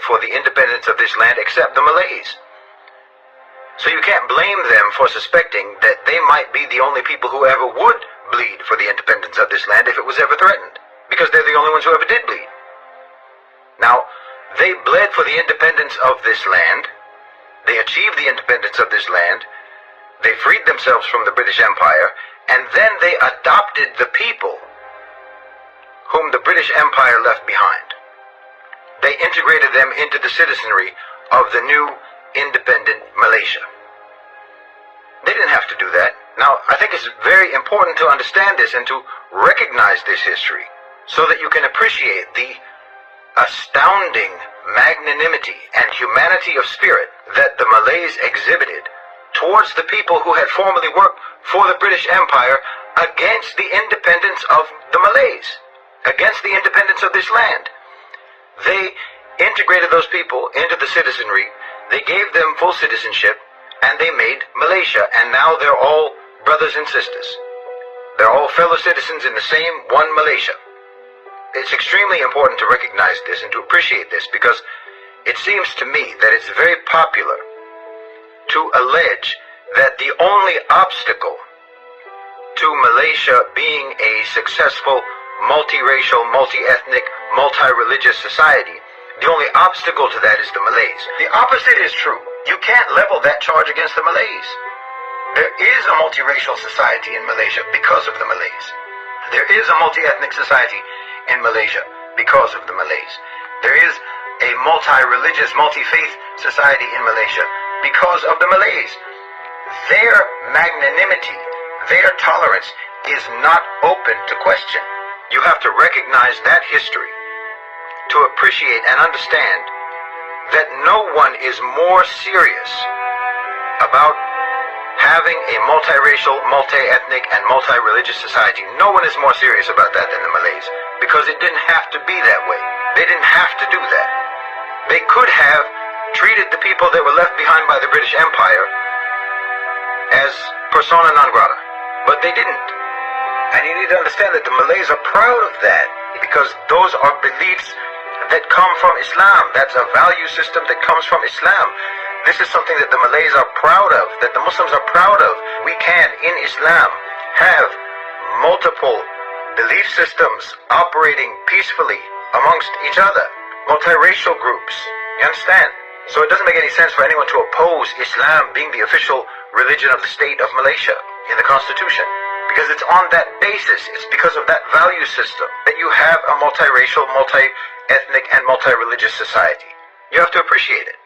for the independence of this land except the Malays. So you can't blame them for suspecting that they might be the only people who ever would bleed for the independence of this land if it was ever threatened, because they're the only ones who ever did bleed. Now, they bled for the independence of this land. They achieved the independence of this land. They freed themselves from the British Empire, and then they adopted the people whom the British Empire left behind. They integrated them into the citizenry of the new independent Malaysia. They didn't have to do that. Now, I think it's very important to understand this and to recognize this history so that you can appreciate the astounding magnanimity and humanity of spirit that the Malays exhibited towards the people who had formerly worked for the British Empire against the independence of the Malays, against the independence of this land. They integrated those people into the citizenry, they gave them full citizenship, and they made Malaysia, and now they're all brothers and sisters. They're all fellow citizens in the same one Malaysia. It's extremely important to recognize this and to appreciate this, because it seems to me that it's very popular to allege that the only obstacle to Malaysia being a successful, multiracial, multi-ethnic, multi-religious society, the only obstacle to that is the Malays. The opposite is true. You can't level that charge against the Malays. There is a multiracial society in Malaysia because of the Malays. There is a multi-ethnic society in Malaysia because of the Malays. There is a multi-religious, multi-faith society in Malaysia because of the Malays. Their magnanimity, their tolerance is not open to question. You have to recognize that history to appreciate and understand that no one is more serious about having a multiracial, multi-ethnic, and multi-religious society. No one is more serious about that than the Malays, because it didn't have to be that way. They didn't have to do that. They could have treated the people that were left behind by the British Empire as persona non grata, but they didn't. And you need to understand that the Malays are proud of that, because those are beliefs that come from Islam. That's a value system that comes from Islam. This is something that the Malays are proud of, that the Muslims are proud of. We can, in Islam, have multiple belief systems operating peacefully amongst each other, multiracial groups. You understand? So it doesn't make any sense for anyone to oppose Islam being the official religion of the state of Malaysia in the Constitution, because it's on that basis, it's because of that value system that you have a multiracial, multi-ethnic, and multi-religious society. You have to appreciate it.